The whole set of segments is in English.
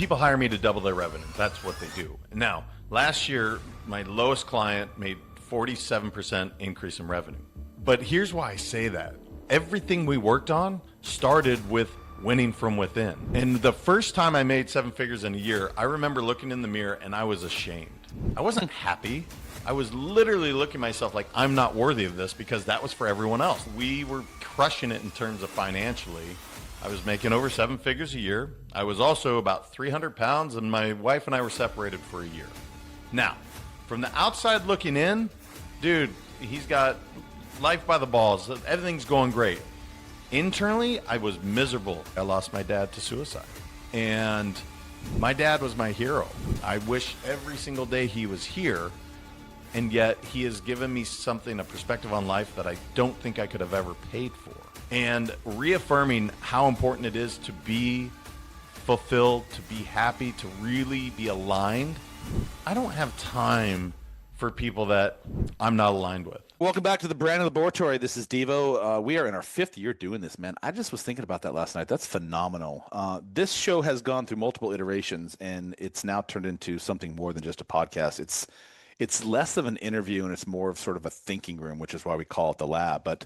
people hire me to double their revenue. That's what they do. Now, last year, my lowest client made 47% increase in revenue. But here's why I say that. Everything we worked on started with winning from within. And the first time I made 7 figures in a year, I remember looking in the mirror and I was ashamed. I wasn't happy. I was literally looking at myself like, I'm not worthy of this, because that was for everyone else. We were crushing it in terms of financially. I was making over 7 figures a year. I was also about 300 pounds, and my wife and I were separated for a year. Now, from the outside looking in, dude, he's got life by the balls. Everything's going great. Internally, I was miserable. I lost my dad to suicide. And my dad was my hero. I wish every single day he was here. And yet he has given me something, a perspective on life that I don't think I could have ever paid for. And reaffirming how important it is to be fulfilled, to be happy, to really be aligned. I don't have time for people that I'm not aligned with. Welcome back to the Brand Laboratory. This is Devo. We are in our 5th year doing this, man. I just was thinking about that last night. That's phenomenal. This show has gone through multiple iterations, and it's now turned into something more than just a podcast. It's less of an interview, and it's more of sort of a thinking room, which is why we call it the lab. But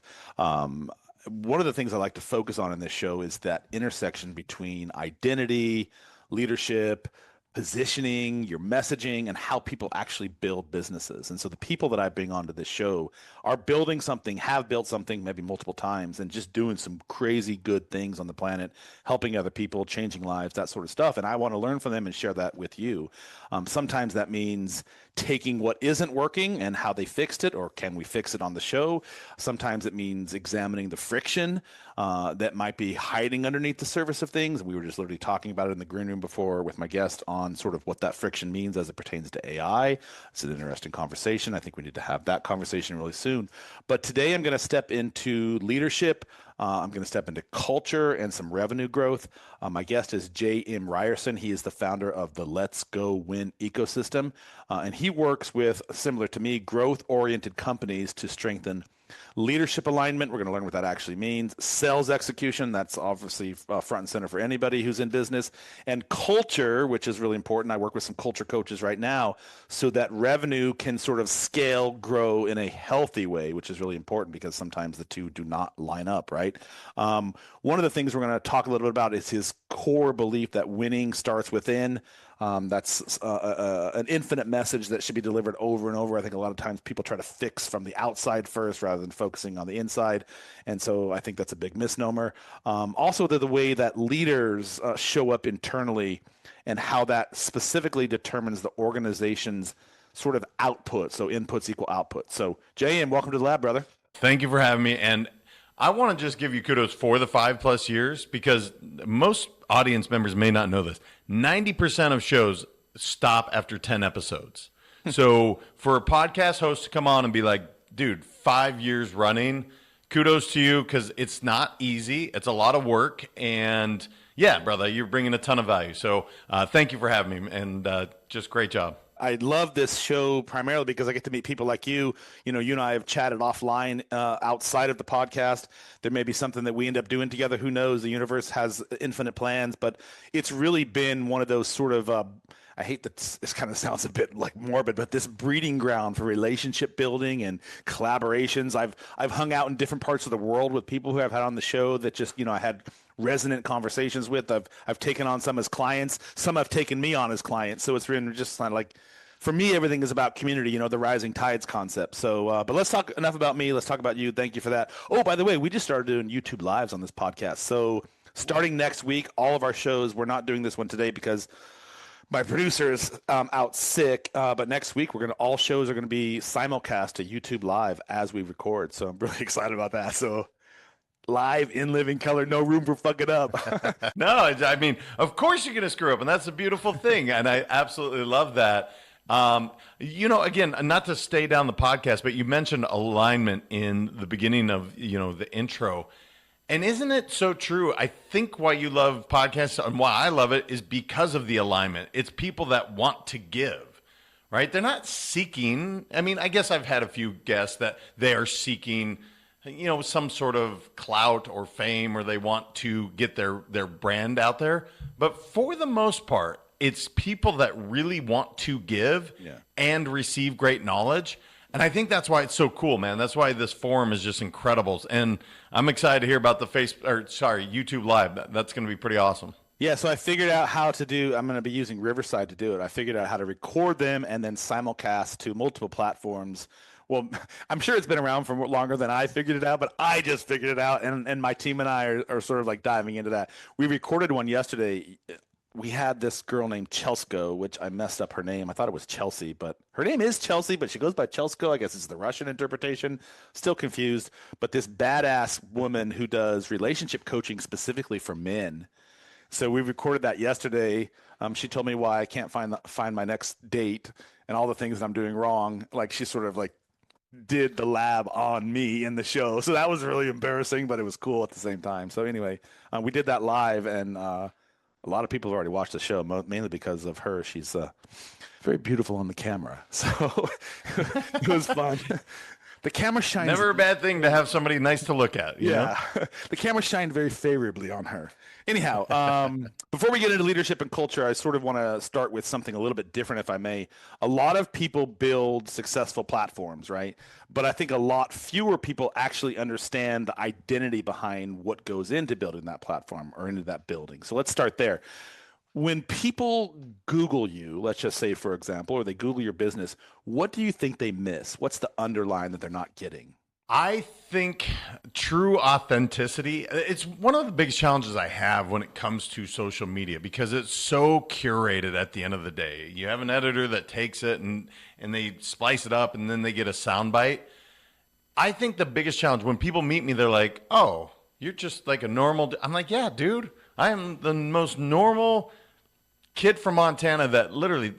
one of the things I like to focus on in this show is that intersection between identity, leadership, positioning, your messaging, and how people actually build businesses. And so the people that I bring onto this show are building something, have built something maybe multiple times, and just doing some crazy good things on the planet, helping other people, changing lives, that sort of stuff. And I want to learn from them and share that with you. Sometimes that means taking what isn't working and how they fixed it, or can we fix it on the show? Sometimes it means examining the friction that might be hiding underneath the surface of things. We were just literally talking about it in the green room before with my guest on sort of what that friction means as it pertains to AI. It's an interesting conversation. I think we need to have that conversation really soon. But today I'm going to step into leadership. I'm going to step into culture and some revenue growth. My guest is JM Ryerson. He is the founder of the Let's Go Win ecosystem. And he works with, similar to me, growth-oriented companies to strengthen leadership alignment. We're going to learn what that actually means. Sales execution, that's obviously front and center for anybody who's in business. And culture, which is really important. I work with some culture coaches right now so that revenue can sort of scale, grow in a healthy way, which is really important because sometimes the two do not line up, right? One of the things we're going to talk a little bit about is his core belief that winning starts within. That's an infinite message that should be delivered over and over. I think a lot of times people try to fix from the outside first rather than focusing on the inside. And so I think that's a big misnomer. Also, the way that leaders show up internally and how that specifically determines the organization's sort of output. So inputs equal output. So JM, welcome to the lab, brother. Thank you for having me. And I want to just give you kudos for the 5+ years, because most audience members may not know this. 90% of shows stop after 10 episodes. So for a podcast host to come on and be like, dude, 5 years running, kudos to you, because it's not easy. It's a lot of work. And yeah, brother, you're bringing a ton of value. So thank you for having me, and just great job. I love this show primarily because I get to meet people like you. You know, you and I have chatted offline outside of the podcast. There may be something that we end up doing together. Who knows? The universe has infinite plans, but it's really been one of those sort of, I hate that this kind of sounds a bit like morbid, but this breeding ground for relationship building and collaborations. I've hung out in different parts of the world with people who I've had on the show that just, I had resonant conversations with. I've taken on some as clients. Some have taken me on as clients. So it's been just kind of like, for me, everything is about community, the rising tides concept. So, but let's talk enough about me. Let's talk about you. Thank you for that. Oh, by the way, we just started doing YouTube lives on this podcast. So starting next week, all of our shows, we're not doing this one today because my producer is out sick, but next week all shows are going to be simulcast to YouTube live as we record. So I'm really excited about that. So live in living color, no room for fucking up. No, I mean, of course you're going to screw up, and that's a beautiful thing. And I absolutely love that. Again, not to stay down the podcast, but you mentioned alignment in the beginning of, the intro. And isn't it so true? I think why you love podcasts and why I love it is because of the alignment. It's people that want to give, right? They're not seeking. I mean, I guess I've had a few guests that they are seeking, some sort of clout or fame, or they want to get their brand out there. But for the most part, It's people that really want to give and receive great knowledge. And I think that's why it's so cool, man. That's why this forum is just incredible. And I'm excited to hear about the YouTube Live. That's going to be pretty awesome. Yeah, so I figured out how to do, I'm going to be using Riverside to do it. I figured out how to record them and then simulcast to multiple platforms. Well, I'm sure it's been around for longer than I figured it out, but I just figured it out, and my team and I are sort of like diving into that. We recorded one yesterday. We had this girl named Chelsko, which I messed up her name. I thought it was Chelsea, but her name is Chelsea, but she goes by Chelsko. I guess it's the Russian interpretation. Still confused. But this badass woman who does relationship coaching specifically for men. So we recorded that yesterday. She told me why I can't find my next date and all the things that I'm doing wrong. Like she sort of like did the lab on me in the show. So that was really embarrassing, but it was cool at the same time. So anyway, we did that live, and a lot of people have already watched the show, mainly because of her. She's very beautiful on the camera. So it was fun. The camera shines. Never a bad thing to have somebody nice to look at. You know? The camera shined very favorably on her. Anyhow, before we get into leadership and culture, I sort of want to start with something a little bit different, if I may. A lot of people build successful platforms, right? But I think a lot fewer people actually understand the identity behind what goes into building that platform or into that building. So let's start there. When people Google you, let's just say, for example, or they Google your business, what do you think they miss? What's the underline that they're not getting? I think true authenticity, it's one of the biggest challenges I have when it comes to social media because it's so curated at the end of the day. You have an editor that takes it and they splice it up and then they get a soundbite. I think the biggest challenge when people meet me, they're like, oh, you're just like a normal. I'm like, yeah, dude, I am the most normal kid from Montana that literally,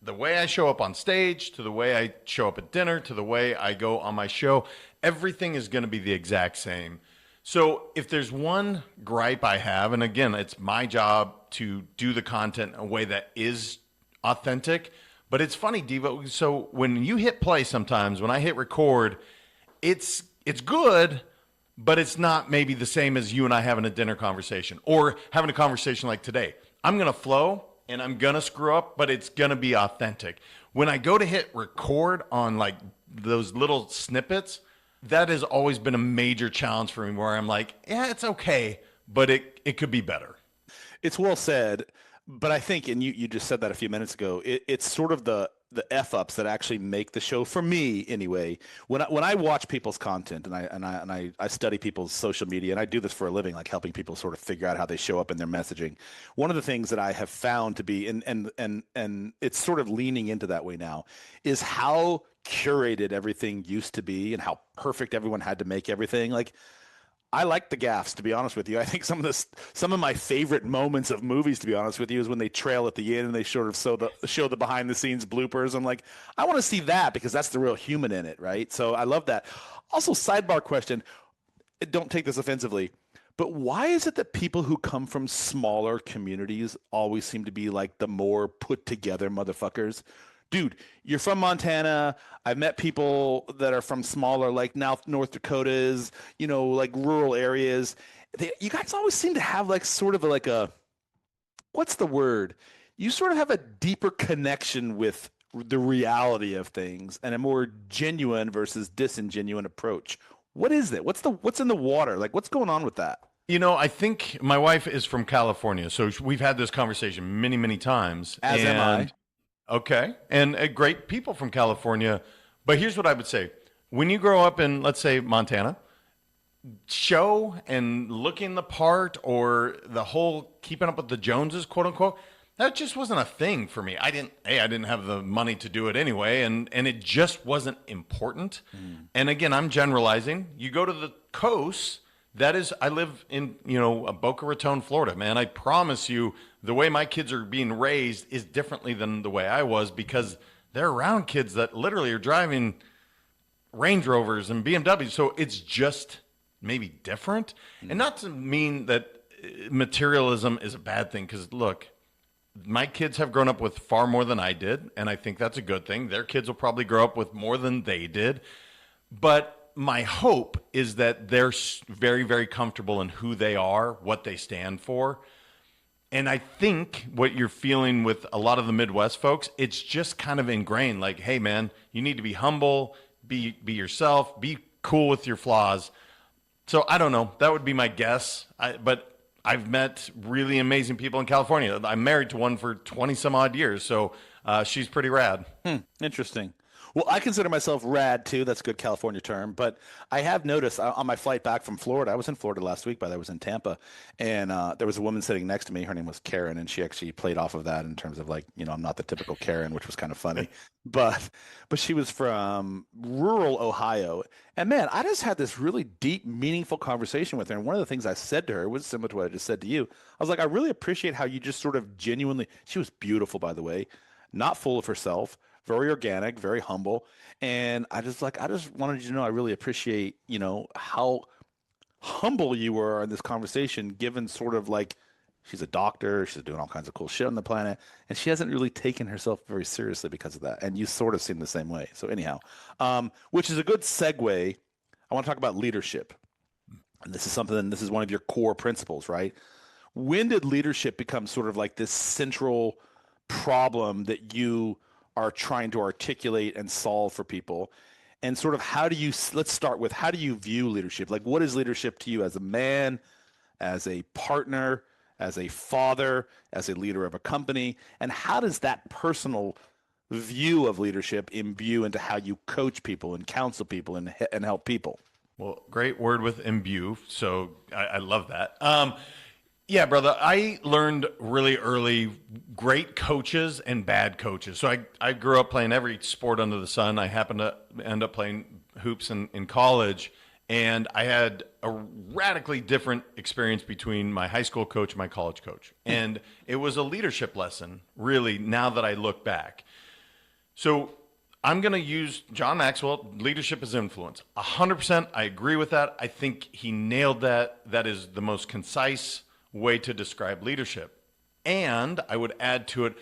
the way I show up on stage, to the way I show up at dinner, to the way I go on my show, everything is going to be the exact same. So if there's one gripe I have, and again, it's my job to do the content in a way that is authentic, but it's funny, Devo. So when you hit play sometimes, when I hit record, it's good, but it's not maybe the same as you and I having a dinner conversation or having a conversation like today. I'm going to flow and I'm going to screw up, but it's going to be authentic. When I go to hit record on like those little snippets, that has always been a major challenge for me where I'm like, yeah, it's okay, but it could be better. It's well said, but I think, and you just said that a few minutes ago, it's sort of the F-ups that actually make the show, for me anyway. When I watch people's content and I study people's social media, and I do this for a living, like helping people sort of figure out how they show up in their messaging. One of the things that I have found to be, and it's sort of leaning into that way now, is how curated everything used to be and how perfect everyone had to make everything. Like, I like the gaffes, to be honest with you. I think some of my favorite moments of movies, to be honest with you, is when they trail at the end and they sort of show the behind the scenes bloopers. I'm like, I want to see that because that's the real human in it, right? So I love that. Also, sidebar question, don't take this offensively, but why is it that people who come from smaller communities always seem to be like the more put together motherfuckers? Dude, you're from Montana. I've met people that are from smaller, like North Dakotas, like rural areas. You guys always seem to have like sort of what's the word? You sort of have a deeper connection with the reality of things and a more genuine versus disingenuine approach. What is it? What's in the water? Like, what's going on with that? I think my wife is from California, so we've had this conversation many, many times. As am I. Okay. And great people from California. But here's what I would say. When you grow up in, let's say, Montana, show and looking the part or the whole keeping up with the Joneses, quote unquote, that just wasn't a thing for me. I didn't have the money to do it anyway. And it just wasn't important. And again, I'm generalizing. You go to the coast. I live in, Boca Raton, Florida, man. I promise you the way my kids are being raised is differently than the way I was because they're around kids that literally are driving Range Rovers and BMWs. So it's just maybe different. And not to mean that materialism is a bad thing because, look, my kids have grown up with far more than I did, and I think that's a good thing. Their kids will probably grow up with more than they did. But my hope is that they're very, very comfortable in who they are, what they stand for. And I think what you're feeling with a lot of the Midwest folks, it's just kind of ingrained. Like, hey, man, you need to be humble, be yourself, be cool with your flaws. So I don't know. That would be my guess. But I've met really amazing people in California. I'm married to one for 20 some odd years. So she's pretty rad. Interesting. Well, I consider myself rad too. That's a good California term. But I have noticed on my flight back from Florida, I was in Florida last week, but I was in Tampa, and there was a woman sitting next to me. Her name was Karen, and she actually played off of that in terms of like, I'm not the typical Karen, which was kind of funny. But she was from rural Ohio, and man, I just had this really deep, meaningful conversation with her. And one of the things I said to her was similar to what I just said to you. I was like, I really appreciate how you just sort of genuinely. She was beautiful, by the way, not full of herself, very organic, very humble. And I just wanted you to know I really appreciate, how humble you were in this conversation, given sort of like she's a doctor, she's doing all kinds of cool shit on the planet, and she hasn't really taken herself very seriously because of that. And you sort of seem the same way. So anyhow, which is a good segue. I want to talk about leadership. And this is one of your core principles, right? When did leadership become sort of like this central problem that you are trying to articulate and solve for people? And sort of let's start with, how do you view leadership? Like, what is leadership to you as a man, as a partner, as a father, as a leader of a company? And how does that personal view of leadership imbue into how you coach people and counsel people and help people? Well, great word with imbue. So I love that. Yeah, brother, I learned really early great coaches and bad coaches. So I grew up playing every sport under the sun. I happened to end up playing hoops in college, and I had a radically different experience between my high school coach and my college coach. And it was a leadership lesson, really, now that I look back. So I'm going to use John Maxwell, leadership is influence. 100%, I agree with that. I think he nailed that. That is the most concise way to describe leadership. And I would add to it,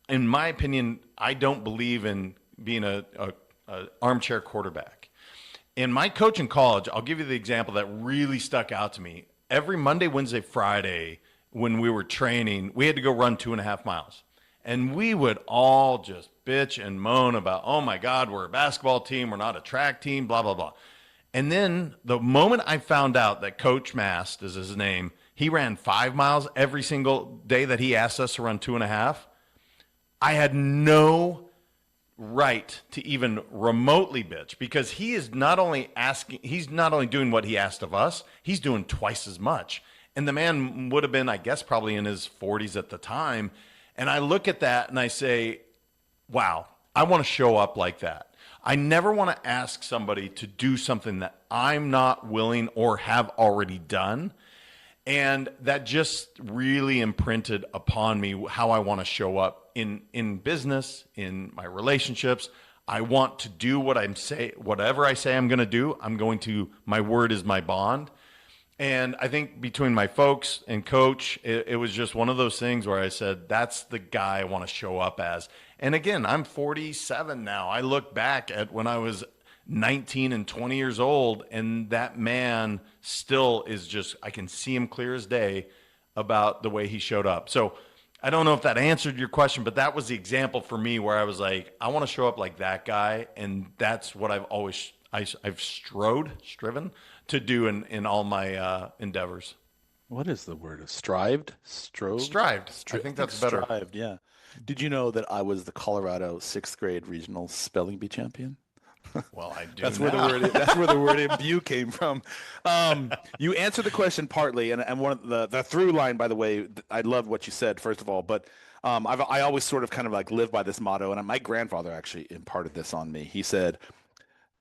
in my opinion, I don't believe in being a armchair quarterback. In my coach in college, I'll give you the example that really stuck out to me. Every Monday, Wednesday, Friday, when we were training, we had to go run 2.5 miles. And we would all just bitch and moan about, oh my God, we're a basketball team, we're not a track team, blah, blah, blah. And then the moment I found out that Coach Mast is his name, he ran 5 miles every single day that he asked us to run 2.5. I had no right to even remotely bitch, because he is he's not only doing what he asked of us, he's doing twice as much. And the man would have been, I guess, probably in his 40s at the time. And I look at that and I say, wow, I want to show up like that. I never want to ask somebody to do something that I'm not willing or have already done. And that just really imprinted upon me how I want to show up in business, in my relationships. I want to do whatever I say I'm going to do. My word is my bond. And I think between my folks and coach, it was just one of those things where I said, that's the guy I want to show up as. And again, I'm 47 now. I look back at when I was 19 and 20 years old, and that man still is just, I can see him clear as day about the way he showed up. So I don't know if that answered your question, but that was the example for me where I was like, I want to show up like that guy. And that's what I've striven to do in all my endeavors. What is the word? Strived? Strived. I think that's better. Strived, yeah. Did you know that I was the Colorado 6th grade regional spelling bee champion? Well, I do. That's where the word imbue came from. You answered the question partly, and one of the through line, by the way, I loved what you said, first of all, but I always sort of kind of like live by this motto, and my grandfather actually imparted this on me. He said,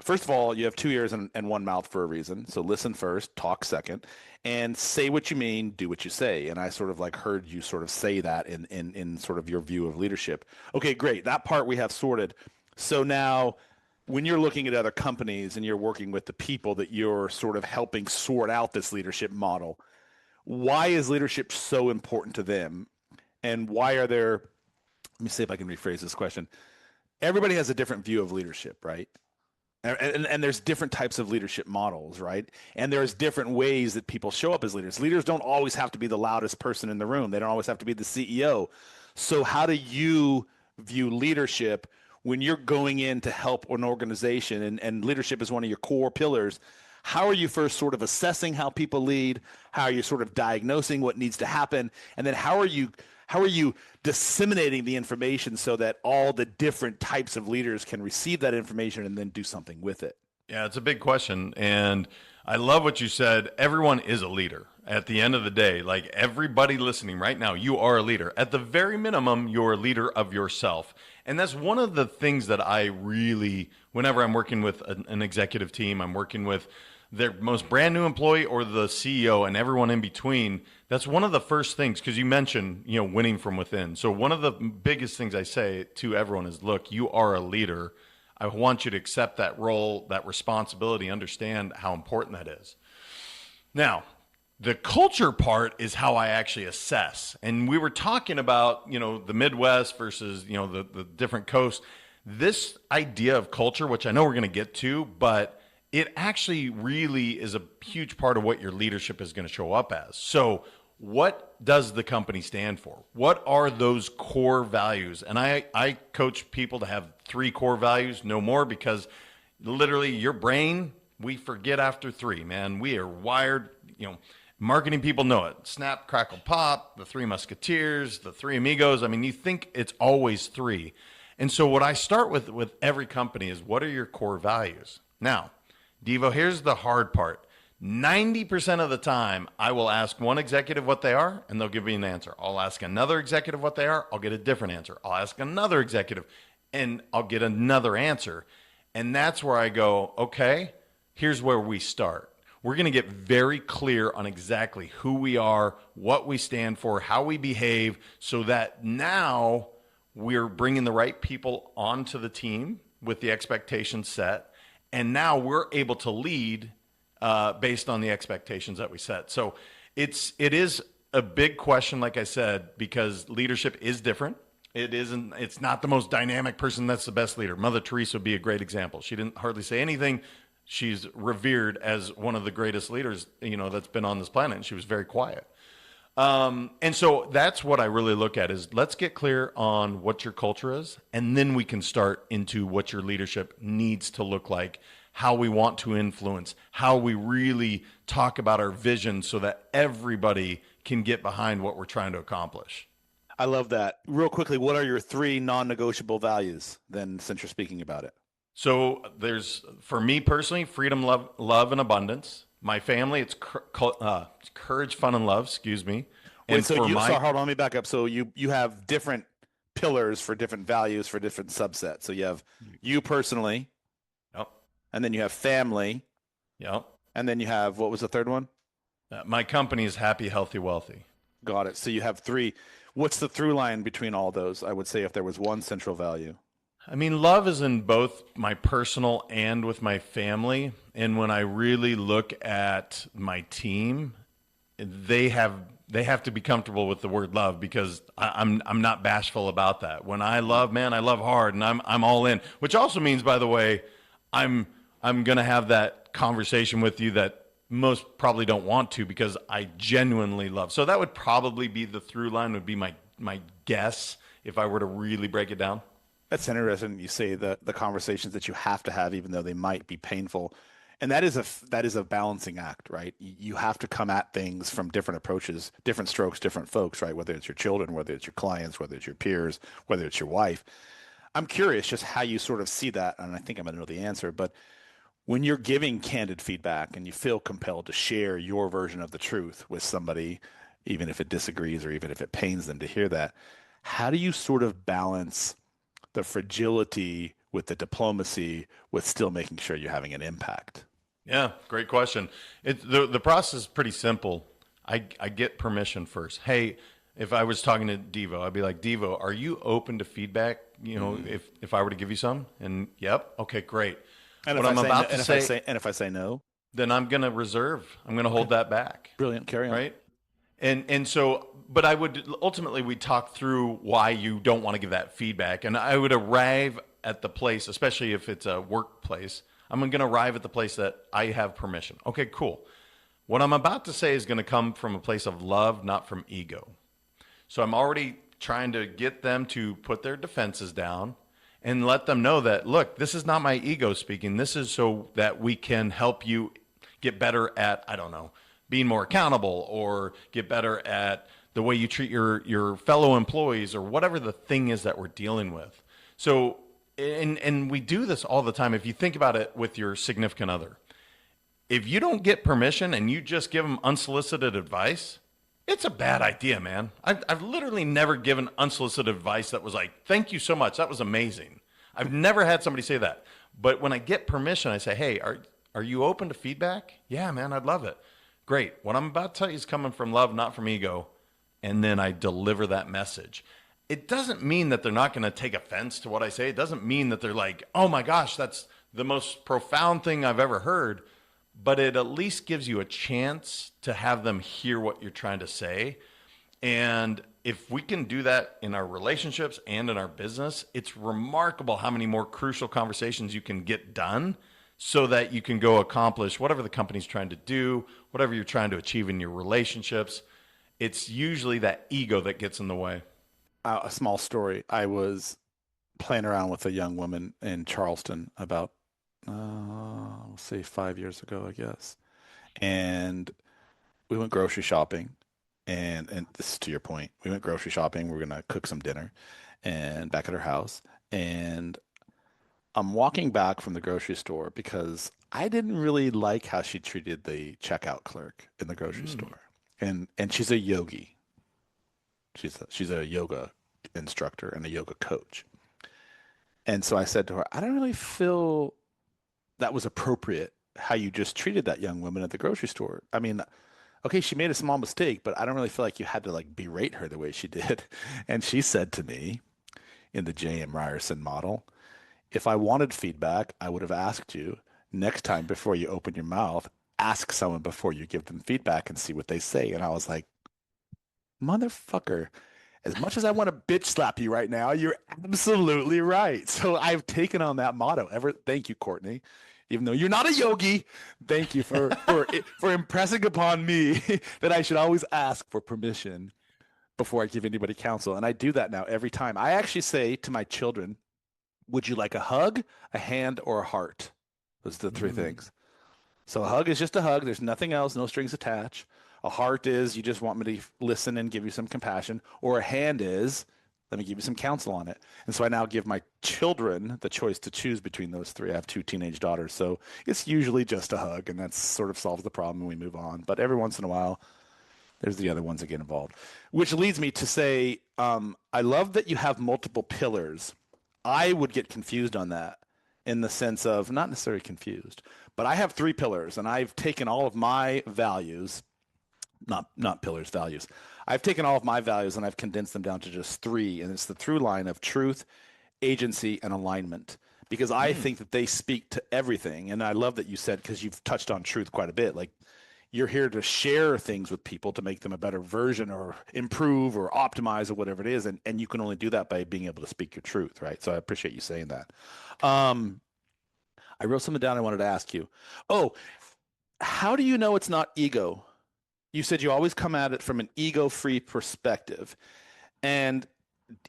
first of all, you have 2 ears and one mouth for a reason. So listen first, talk second, and say what you mean, do what you say. And I sort of like heard you sort of say that in sort of your view of leadership. Okay, great. That part we have sorted. So now when you're looking at other companies and you're working with the people that you're sort of helping sort out this leadership model, why is leadership so important to them? And why are there, let me see if I can rephrase this question. Everybody has a different view of leadership, right? And there's different types of leadership models, right? And there's different ways that people show up as leaders. Leaders don't always have to be the loudest person in the room. They don't always have to be the CEO. So how do you view leadership when you're going in to help an organization, and leadership is one of your core pillars? How are you first sort of assessing how people lead? How are you sort of diagnosing what needs to happen? And then how are you disseminating the information so that all the different types of leaders can receive that information and then do something with it? Yeah, it's a big question. And I love what you said. Everyone is a leader. At the end of the day, like everybody listening right now, you are a leader. At the very minimum, you're a leader of yourself. And that's one of the things that I really, whenever I'm working with an executive team, I'm working with their most brand new employee or the CEO and everyone in between. That's one of the first things, because you mentioned, winning from within. So one of the biggest things I say to everyone is, look, you are a leader. I want you to accept that role, that responsibility, understand how important that is. Now, the culture part is how I actually assess. And we were talking about, the Midwest versus, the different coasts. This idea of culture, which I know we're going to get to, but it actually really is a huge part of what your leadership is going to show up as. So what does the company stand for? What are those core values? And I coach people to have 3 core values, no more, because literally your brain, we forget after 3, man. We are wired, marketing people know it. Snap, crackle, pop, the 3 Musketeers, the 3 Amigos. I mean, you think it's always 3. And so what I start with every company is, what are your core values? Now, Devo, here's the hard part. 90% of the time, I will ask one executive what they are, and they'll give me an answer. I'll ask another executive what they are. I'll get a different answer. I'll ask another executive, and I'll get another answer. And that's where I go, okay, here's where we start. We're going to get very clear on exactly who we are, what we stand for, how we behave, so that now we're bringing the right people onto the team with the expectations set. And now we're able to lead based on the expectations that we set. So it is a big question, like I said, because leadership is different. It's not the most dynamic person that's the best leader. Mother Teresa would be a great example. She didn't hardly say anything. She's revered as one of the greatest leaders, that's been on this planet. And she was very quiet. And so that's what I really look at is, let's get clear on what your culture is, and then we can start into what your leadership needs to look like, how we want to influence, how we really talk about our vision so that everybody can get behind what we're trying to accomplish. I love that. Real quickly, what are your 3 non-negotiable values then, since you're speaking about it? So there's, for me personally, freedom, love, and abundance. My family, it's courage, fun, and love. Excuse me. And Wait, so hold on, let me back up. So you have different pillars for different values for different subsets. So you have you personally, yep, and then you have family, yep, and then you have, what was the third one? My company is happy, healthy, wealthy. Got it. So you have 3. What's the through line between all those? I would say if there was one central value. I mean, love is in both my personal and with my family. And when I really look at my team, they have to be comfortable with the word love, because I'm not bashful about that. When I love, man, I love hard, and I'm all in. Which also means, by the way, I'm gonna have that conversation with you that most probably don't want to, because I genuinely love. So that would probably be the through line, would be my guess if I were to really break it down. That's interesting. You say the conversations that you have to have, even though they might be painful. And that is a balancing act, right? You have to come at things from different approaches, different strokes, different folks, right? Whether it's your children, whether it's your clients, whether it's your peers, whether it's your wife. I'm curious just how you sort of see that, and I think I'm going to know the answer, but when you're giving candid feedback and you feel compelled to share your version of the truth with somebody, even if it disagrees or even if it pains them to hear that, how do you sort of balance the fragility with the diplomacy with still making sure you're having an impact? Yeah, great question. The process is pretty simple. I get permission first. Hey, if I was talking to Devo, I'd be like, Devo, are you open to feedback? If I were to give you some? And yep, okay, great. And what if I say no, then I'm going to reserve. I'm going to hold that back. Brilliant. Carry on. Right. And so, but I would ultimately, we talk through why you don't want to give that feedback. And I would arrive at the place, especially if it's a workplace, I'm going to arrive at the place that I have permission. Okay, cool. What I'm about to say is going to come from a place of love, not from ego. So I'm already trying to get them to put their defenses down and let them know that, look, this is not my ego speaking. This is so that we can help you get better at, I don't know, being more accountable, or get better at the way you treat your fellow employees, or whatever the thing is that we're dealing with. So, and we do this all the time. If you think about it with your significant other, if you don't get permission and you just give them unsolicited advice, it's a bad idea, man. I've literally never given unsolicited advice that was like, thank you so much, that was amazing. I've never had somebody say that. But when I get permission, I say, hey, are you open to feedback? Yeah, man, I'd love it. Great. What I'm about to tell you is coming from love, not from ego. And then I deliver that message. It doesn't mean that they're not going to take offense to what I say. It doesn't mean that they're like, oh my gosh, that's the most profound thing I've ever heard. But it at least gives you a chance to have them hear what you're trying to say. And if we can do that in our relationships and in our business, it's remarkable how many more crucial conversations you can get done so that you can go accomplish whatever the company's trying to do, whatever you're trying to achieve in your relationships. It's usually that ego that gets in the way. A small story. I was playing around with a young woman in Charleston about, I'll say 5 years ago, I guess. And we went grocery shopping. And this is to your point. We went grocery shopping. We were going to cook some dinner and back at her house. And I'm walking back from the grocery store because I didn't really like how she treated the checkout clerk in the grocery store. And she's a yogi. She's a yoga instructor and a yoga coach. And so I said to her, I don't really feel that was appropriate how you just treated that young woman at the grocery store. I mean, okay, she made a small mistake, but I don't really feel like you had to like berate her the way she did. And she said to me in the JM Ryerson model, if I wanted feedback, I would have asked you. Next time before you open your mouth, ask someone before you give them feedback and see what they say. And I was like, motherfucker, as much as I want to bitch slap you right now, you're absolutely right. So I've taken on that motto. Thank you, Courtney. Even though you're not a yogi, thank you for impressing upon me that I should always ask for permission before I give anybody counsel. And I do that now every time. I actually say to my children, would you like a hug, a hand, or a heart? Those are the three things. So a hug is just a hug. There's nothing else, no strings attached. A heart is you just want me to listen and give you some compassion. Or a hand is, let me give you some counsel on it. And so I now give my children the choice to choose between those three. I have 2 teenage daughters, so it's usually just a hug, and that sort of solves the problem and we move on. But every once in a while, there's the other ones that get involved. Which leads me to say, I love that you have multiple pillars. I would get confused on that in the sense of, not necessarily confused, but I have 3 pillars, and I've taken all of my values, not pillars, values. I've taken all of my values and I've condensed them down to just 3, and it's the through line of truth, agency, and alignment, because I think that they speak to everything. And I love that you said, because you've touched on truth quite a bit, like you're here to share things with people to make them a better version or improve or optimize or whatever it is. And you can only do that by being able to speak your truth, right? So I appreciate you saying that. I wrote something down I wanted to ask you. Oh, how do you know it's not ego? You said you always come at it from an ego-free perspective. And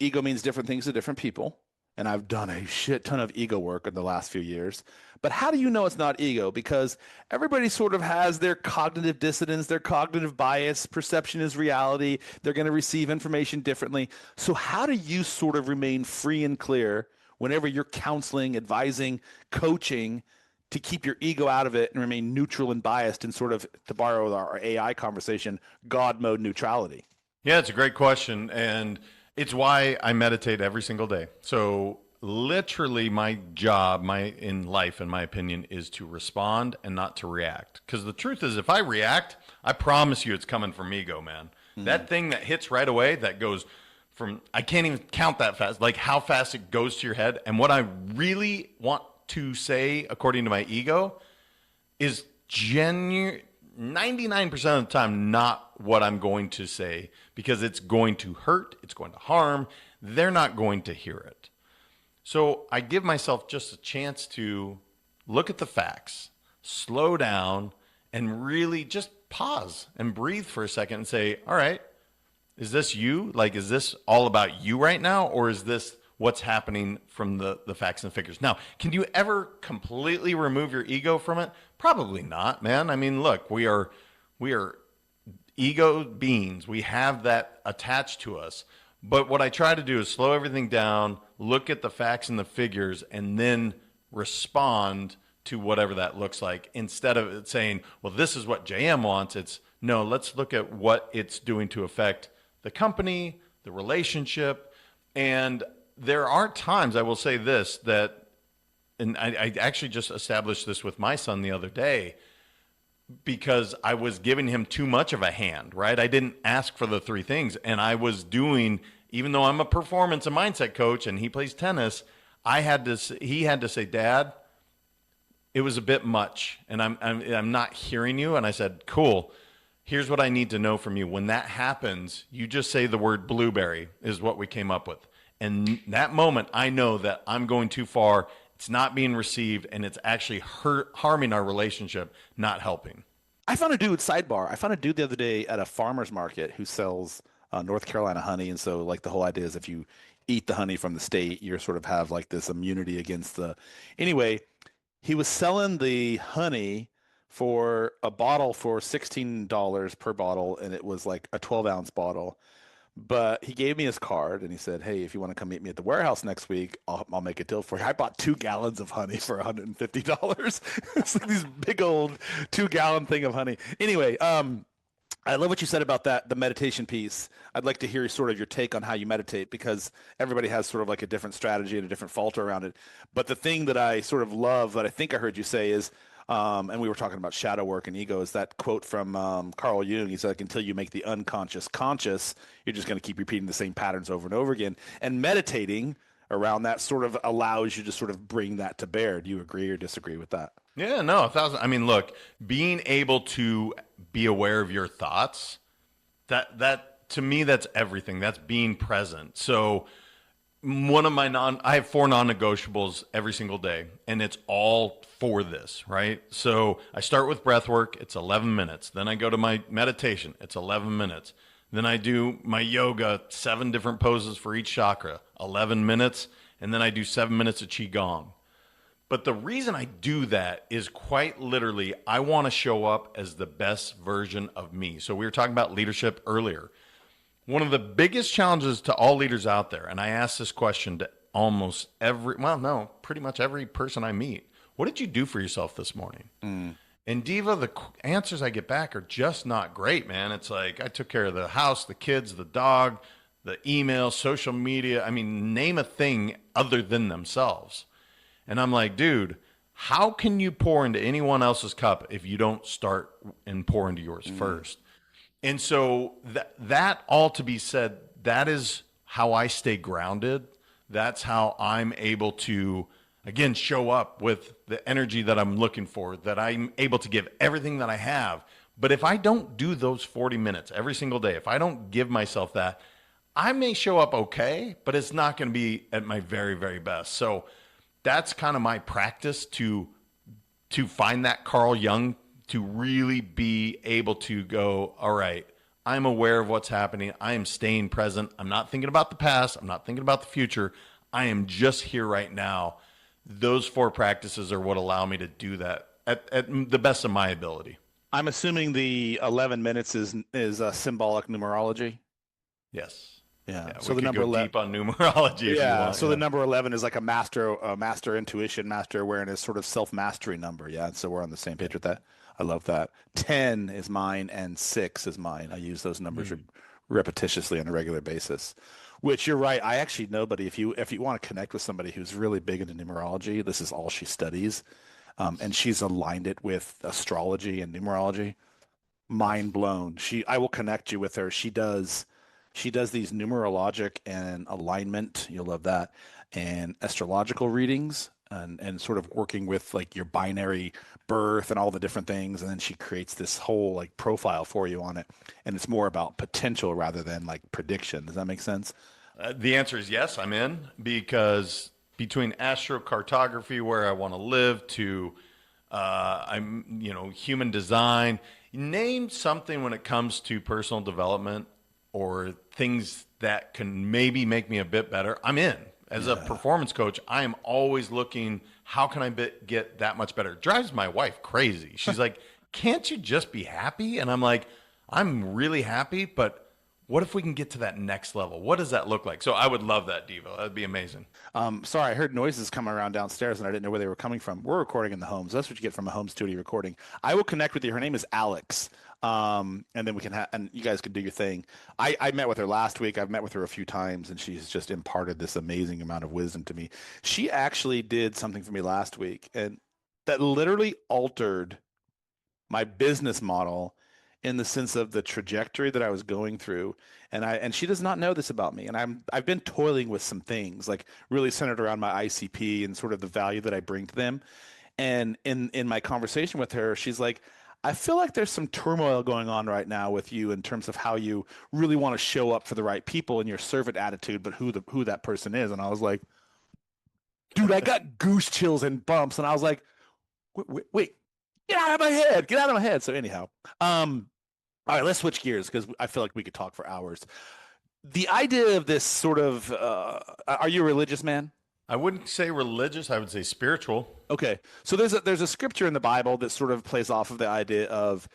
ego means different things to different people. And I've done a shit ton of ego work in the last few years. But how do you know it's not ego? Because everybody sort of has their cognitive dissonance, their cognitive bias. Perception is reality. They're going to receive information differently. So how do you sort of remain free and clear whenever you're counseling, advising, coaching, to keep your ego out of it and remain neutral and biased and sort of, to borrow our AI conversation, God mode neutrality? Yeah, it's a great question. And it's why I meditate every single day. So literally my job in life, in my opinion, is to respond and not to react. Because the truth is, if I react, I promise you it's coming from ego, man. That thing that hits right away, that goes from, I can't even count that fast, like how fast it goes to your head. And what I really want to say, according to my ego, is 99% of the time not what I'm going to say, because it's going to hurt, it's going to harm, they're not going to hear it. So I give myself just a chance to look at the facts, slow down, and really just pause and breathe for a second and say, all right, is this you? Like, is this all about you right now? Or is this what's happening from the facts and figures? Now, can you ever completely remove your ego from it? Probably not, man. I mean, look, we are ego beings. We have that attached to us. But what I try to do is slow everything down, look at the facts and the figures, and then respond to whatever that looks like. Instead of it saying, well, this is what JM wants, it's no, let's look at what it's doing to affect the company, the relationship. And there are times, I will say this, that, and I actually just established this with my son the other day, because I was giving him too much of a hand, right? I didn't ask for the three things. And I was doing, even though I'm a performance and mindset coach and he plays tennis, he had to say, Dad, it was a bit much. And I'm not hearing you. And I said, cool. Here's what I need to know from you. When that happens, you just say the word blueberry is what we came up with. And that moment, I know that I'm going too far. It's not being received, and it's actually harming our relationship, not helping. I found a dude the other day at a farmer's market who sells North Carolina honey. And so like the whole idea is if you eat the honey from the state, you sort of have like this immunity against anyway, he was selling the honey for a bottle for $16 per bottle. And it was like a 12-ounce bottle. But he gave me his card and he said, hey, if you want to come meet me at the warehouse next week, I'll make a deal for you. I bought 2 gallons of honey for $150. It's like these big old 2-gallon thing of honey. Anyway, I love what you said about the meditation piece. I'd like to hear sort of your take on how you meditate, because everybody has sort of like a different strategy and a different falter around it. But the thing that I sort of love that I think I heard you say is, and we were talking about shadow work and ego, is that quote from Carl Jung. He said, like, until you make the unconscious conscious, you're just going to keep repeating the same patterns over and over again. And meditating around that sort of allows you to sort of bring that to bear. Do you agree or disagree with that? Yeah, no, 1,000. I mean, look, being able to be aware of your thoughts, that to me, that's everything. That's being present. So I have 4 non-negotiables every single day, and it's all for this, right? So I start with breath work. It's 11 minutes. Then I go to my meditation. It's 11 minutes. Then I do my yoga, 7 different poses for each chakra, 11 minutes. And then I do 7 minutes of Qigong. But the reason I do that is quite literally, I want to show up as the best version of me. So we were talking about leadership earlier. One of the biggest challenges to all leaders out there, and I ask this question to pretty much every person I meet. What did you do for yourself this morning? And Diva, the answers I get back are just not great, man. It's like, I took care of the house, the kids, the dog, the email, social media. I mean, name a thing other than themselves. And I'm like, dude, how can you pour into anyone else's cup if you don't start and pour into yours first? And so that all to be said, that is how I stay grounded. That's how I'm able to, again, show up with the energy that I'm looking for, that I'm able to give everything that I have. But if I don't do those 40 minutes every single day, if I don't give myself that, I may show up okay, but it's not going to be at my very, very best. So that's kind of my practice to find that Carl Jung, to really be able to go, all right, I'm aware of what's happening. I am staying present. I'm not thinking about the past. I'm not thinking about the future. I am just here right now. Those 4 practices are what allow me to do that at the best of my ability. I'm assuming the 11 minutes is symbolic numerology. Yes. Yeah. So the number 11 deep on numerology. If you want. So the number 11 is like a master intuition, master awareness, sort of self-mastery number. Yeah. So we're on the same page with that. I love that. 10 is mine and 6 is mine. I use those numbers repetitiously on a regular basis, which you're right. I actually know, buddy, if you want to connect with somebody who's really big into numerology, this is all she studies. And she's aligned it with astrology and numerology. Mind blown. I will connect you with her. She does these numerologic and alignment, you'll love that, and astrological readings, and sort of working with like your binary birth and all the different things. And then she creates this whole like profile for you on it. And it's more about potential rather than like prediction. Does that make sense? The answer is yes, I'm in, because between astrocartography, where I want to live, to human design. Name something when it comes to personal development or things that can maybe make me a bit better. I'm in. As a performance coach, I am always looking, how can I get that much better? It drives my wife crazy. She's like, can't you just be happy? And I'm like, I'm really happy, but what if we can get to that next level? What does that look like? So I would love that, Devo. That'd be amazing. Sorry, I heard noises coming around downstairs and I didn't know where they were coming from. We're recording in the home, so that's what you get from a home studio recording. I will connect with you. Her name is Alex. And then we can and you guys can do your thing. I met with her last week. I've met with her a few times, and she's just imparted this amazing amount of wisdom to me. She actually did something for me last week, and that literally altered my business model in the sense of the trajectory that I was going through. And she does not know this about me. And I've been toiling with some things like really centered around my ICP and sort of the value that I bring to them. And in my conversation with her, she's like, I feel like there's some turmoil going on right now with you in terms of how you really want to show up for the right people and your servant attitude, but who that person is. And I was like, dude, I got goose chills and bumps. And I was like, wait, get out of my head. Get out of my head. So anyhow, all right, let's switch gears because I feel like we could talk for hours. The idea of this sort of, are you a religious man? I wouldn't say religious. I would say spiritual. Okay. So there's a scripture in the Bible that sort of plays off of the idea of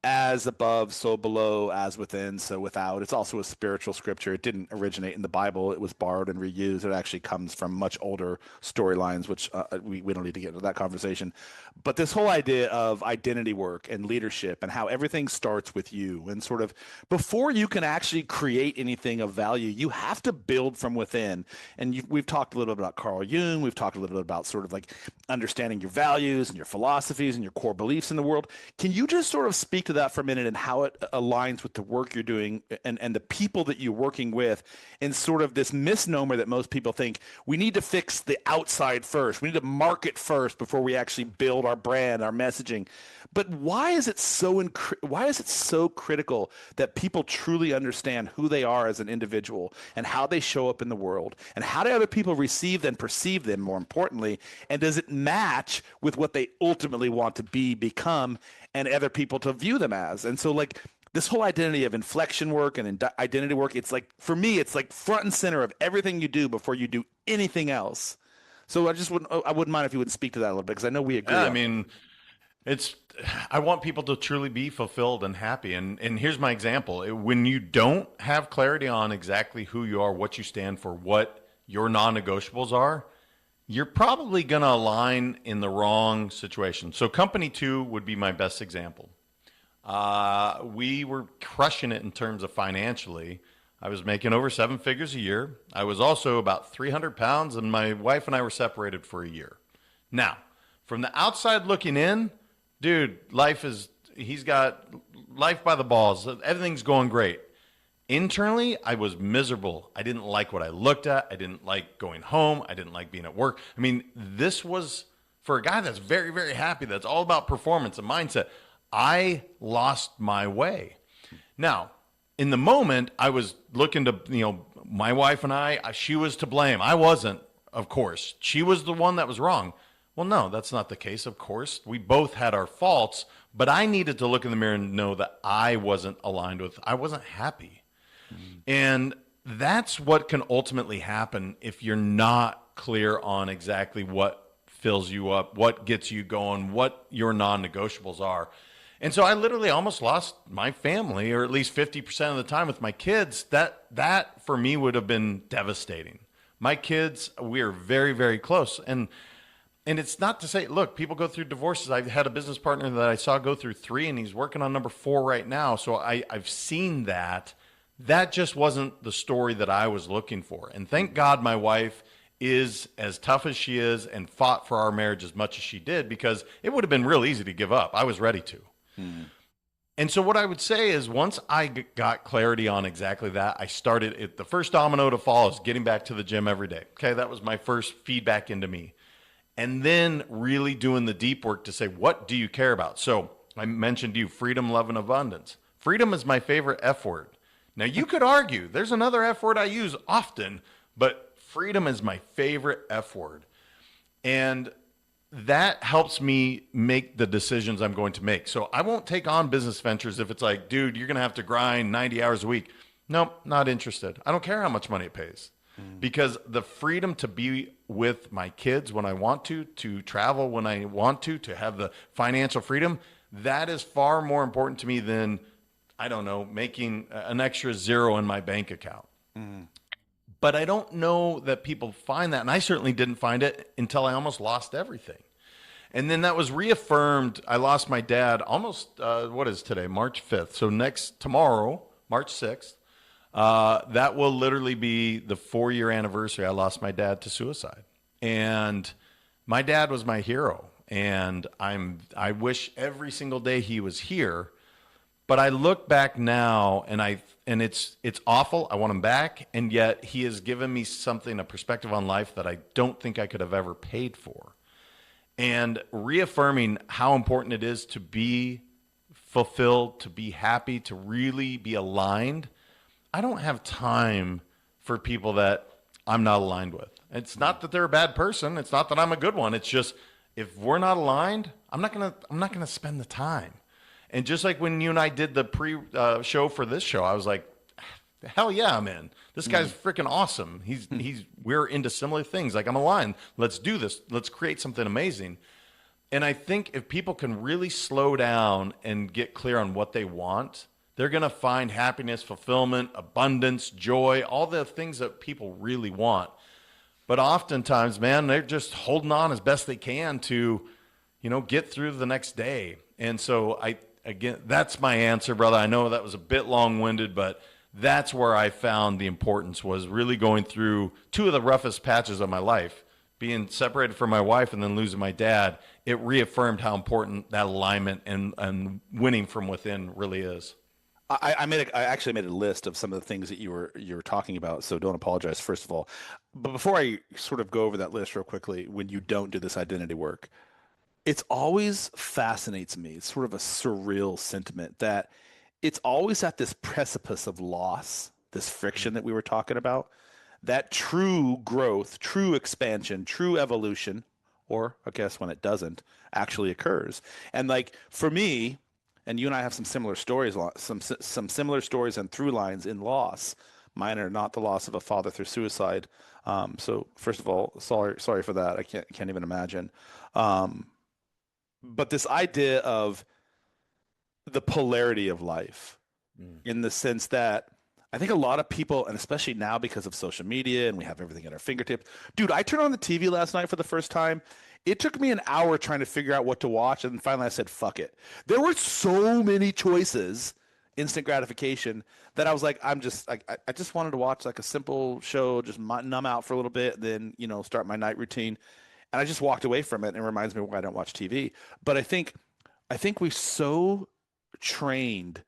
as above, so below, as within, so without. It's also a spiritual scripture. It didn't originate in the Bible. It was borrowed and reused. It actually comes from much older storylines, which we don't need to get into that conversation. But this whole idea of identity work and leadership and how everything starts with you, and sort of before you can actually create anything of value, you have to build from within. And we've talked a little bit about Carl Jung. We've talked a little bit about sort of like understanding your values and your philosophies and your core beliefs in the world. Can you just sort of speak to that for a minute and how it aligns with the work you're doing and the people that you're working with, and sort of this misnomer that most people think we need to fix the outside first. We need to market first before we actually build our brand, our messaging. But why is it so critical that people truly understand who they are as an individual and how they show up in the world, and how do other people receive and perceive them, more importantly, and does it match with what they ultimately want to become, and other people to view them as? And so like this whole identity of inflection work and identity work, it's like, for me, it's like front and center of everything you do before you do anything else. So I wouldn't mind if you would speak to that a little bit, because I know we agree. Yeah, I mean, I want people to truly be fulfilled and happy. And here's my example. When you don't have clarity on exactly who you are, what you stand for, what your non-negotiables are, you're probably going to align in the wrong situation. So company 2 would be my best example. We were crushing it in terms of financially. I was making over 7 figures a year. I was also about 300 pounds, and my wife and I were separated for a year. Now, from the outside looking in, dude, he's got life by the balls. Everything's going great. Internally, I was miserable. I didn't like what I looked at. I didn't like going home. I didn't like being at work. I mean, this was, for a guy that's very, very happy, that's all about performance and mindset, I lost my way. Now, in the moment, I was looking to, my wife and she was to blame. I wasn't, of course. She was the one that was wrong. Well, no, that's not the case, of course. We both had our faults, but I needed to look in the mirror and know that I wasn't I wasn't happy. And that's what can ultimately happen if you're not clear on exactly what fills you up, what gets you going, what your non-negotiables are. And so I literally almost lost my family, or at least 50% of the time with my kids. That for me would have been devastating. My kids, we are very, very close. And it's not to say, look, people go through divorces. I've had a business partner that I saw go through 3, and he's working on number 4 right now. So I've seen that. That just wasn't the story that I was looking for. And thank God my wife is as tough as she is and fought for our marriage as much as she did, because it would have been real easy to give up. I was ready to. And so what I would say is, once I got clarity on exactly that, I started it. The first domino to fall is getting back to the gym every day. Okay, that was my first feedback into me. And then really doing the deep work to say, what do you care about? So I mentioned to you freedom, love, and abundance. Freedom is my favorite F word. Now, you could argue there's another F word I use often, but Freedom is my favorite F word. And that helps me make the decisions I'm going to make. So I won't take on business ventures if it's like, dude, you're going to have to grind 90 hours a week. Nope, not interested. I don't care how much money it pays. Because the freedom to be with my kids when I want to travel when I want to have the financial freedom, that is far more important to me than, I don't know, making an extra zero in my bank account. But I don't know that people find that. And I certainly didn't find it until I almost lost everything. And then that was reaffirmed. I lost my dad almost, what is today? March 5th. So tomorrow, March 6th, that will literally be the 4-year anniversary. I lost my dad to suicide. And my dad was my hero. And I wish every single day he was here. But I look back now and it's awful. I want him back. And yet he has given me something, a perspective on life that I don't think I could have ever paid for. And reaffirming how important it is to be fulfilled, to be happy, to really be aligned. I don't have time for people that I'm not aligned with. It's not that they're a bad person. It's not that I'm a good one. It's just, if we're not aligned, I'm not gonna spend the time. And just like when you and I did the pre-show for this show, I was like, hell yeah, I'm in. This guy's freaking awesome. We're into similar things. Like, I'm aligned. Let's do this. Let's create something amazing. And I think if people can really slow down and get clear on what they want, they're going to find happiness, fulfillment, abundance, joy, all the things that people really want. But oftentimes, man, they're just holding on as best they can to, get through the next day. And so again, that's my answer, brother. I know that was a bit long-winded, but that's where I found the importance, was really going through two of the roughest patches of my life, being separated from my wife and then losing my dad. It reaffirmed how important that alignment and winning from within really is. I actually made a list of some of the things that you were talking about, so don't apologize, first of all. But before I sort of go over that list real quickly, when you don't do this identity work, it's always fascinates me. It's sort of a surreal sentiment that it's always at this precipice of loss, this friction that we were talking about, that true growth, true expansion, true evolution, or I guess when it doesn't, actually occurs. And like for me, and you and I have some similar stories, some similar stories and through lines in loss. Mine are not the loss of a father through suicide. So first of all, sorry for that. I can't even imagine. But this idea of the polarity of life, in the sense that I think a lot of people, and especially now because of social media and we have everything at our fingertips. Dude, I turned on the TV last night for the first time. It took me an hour trying to figure out what to watch, and then finally I said, fuck it. There were so many choices, instant gratification, that I was like, I just wanted to watch like a simple show, just numb out for a little bit, then, start my night routine. And I just walked away from it, and it reminds me why I don't watch TV. But I think we're so trained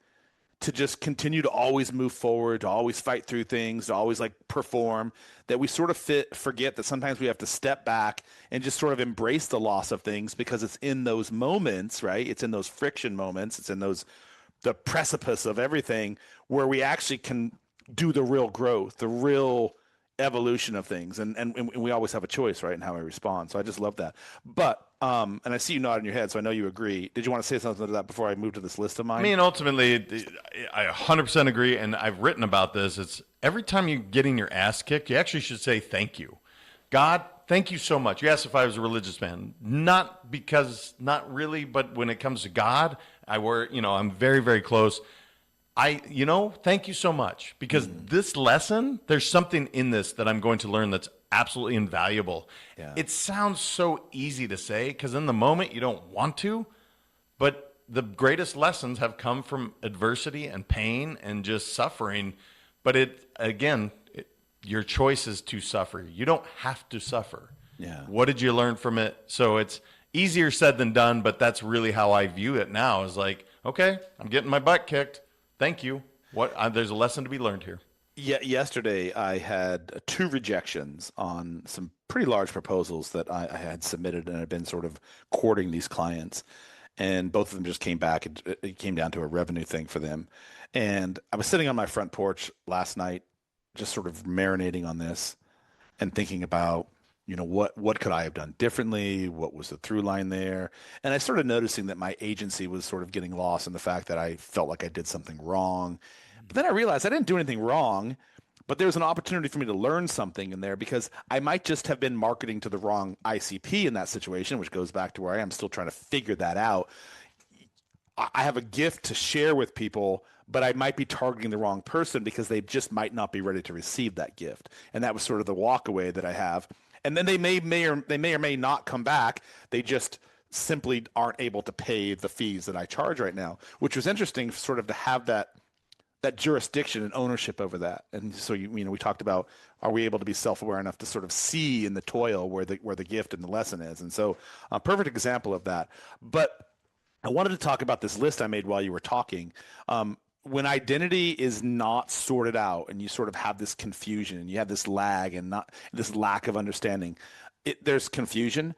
to just continue to always move forward, to always fight through things, to always like perform, that we sort of forget that sometimes we have to step back and just sort of embrace the loss of things, because it's in those moments, right? It's in those friction moments. It's in the precipice of everything where we actually can do the real growth, the real evolution of things. And we always have a choice, right, in how we respond. So I just love that. But and I see you nodding your head, so I know you agree. Did you want to say something to that before I move to this list of mine? I mean, ultimately, I 100% agree, and I've written about this. It's every time you're getting your ass kicked, you actually should say thank you. God, thank you so much. You asked if I was a religious man. Not really, but when it comes to God, I'm very, very close. Thank you so much, because this lesson, there's something in this that I'm going to learn that's absolutely invaluable. Yeah. It sounds so easy to say, because in the moment you don't want to, but the greatest lessons have come from adversity and pain and just suffering. But your choice is to suffer. You don't have to suffer. Yeah. What did you learn from it? So it's easier said than done, but that's really how I view it now, is like, okay, I'm getting my butt kicked. Thank you. There's a lesson to be learned here. Yeah, yesterday I had 2 rejections on some pretty large proposals that I had submitted, and I've been sort of courting these clients, and both of them just came back. It came down to a revenue thing for them. And I was sitting on my front porch last night, just sort of marinating on this. and thinking about, what could I have done differently? What was the through line there? And I started noticing that my agency was sort of getting lost in the fact that I felt like I did something wrong. But then I realized I didn't do anything wrong, but there was an opportunity for me to learn something in there because I might just have been marketing to the wrong ICP in that situation, which goes back to where I am still trying to figure that out. I have a gift to share with people, but I might be targeting the wrong person because they just might not be ready to receive that gift. And that was sort of the walkaway that I have. And then they may or may not come back. They just simply aren't able to pay the fees that I charge right now, which was interesting sort of to have that jurisdiction and ownership over that. And so, we talked about, are we able to be self-aware enough to sort of see in the toil where the gift and the lesson is? And so a perfect example of that. But I wanted to talk about this list I made while you were talking. When identity is not sorted out and you sort of have this confusion and you have this lag and not this lack of understanding, there's confusion,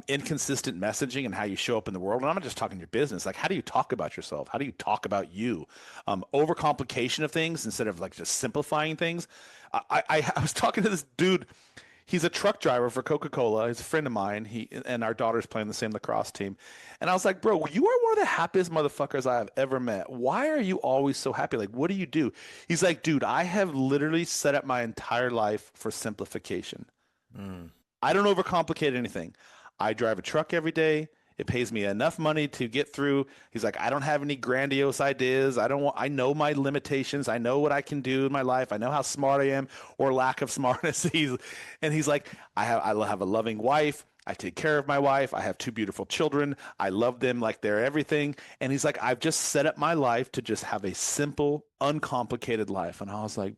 inconsistent messaging and how you show up in the world. And I'm not just talking your business. Like, how do you talk about yourself? How do you talk about you? Overcomplication of things instead of like just simplifying things. I was talking to this dude. He's a truck driver for Coca-Cola. He's a friend of mine. He and our daughter's playing the same lacrosse team. And I was like, bro, you are one of the happiest motherfuckers I have ever met. Why are you always so happy? Like, what do you do? He's like, dude, I have literally set up my entire life for simplification. I don't overcomplicate anything. I drive a truck every day. It pays me enough money to get through. He's like, I don't have any grandiose ideas. I know my limitations. I know what I can do in my life. I know how smart I am or lack of smartness. He's like, I have a loving wife. I take care of my wife. I have 2 beautiful children. I love them like they're everything. And he's like, I've just set up my life to just have a simple, uncomplicated life. And I was like,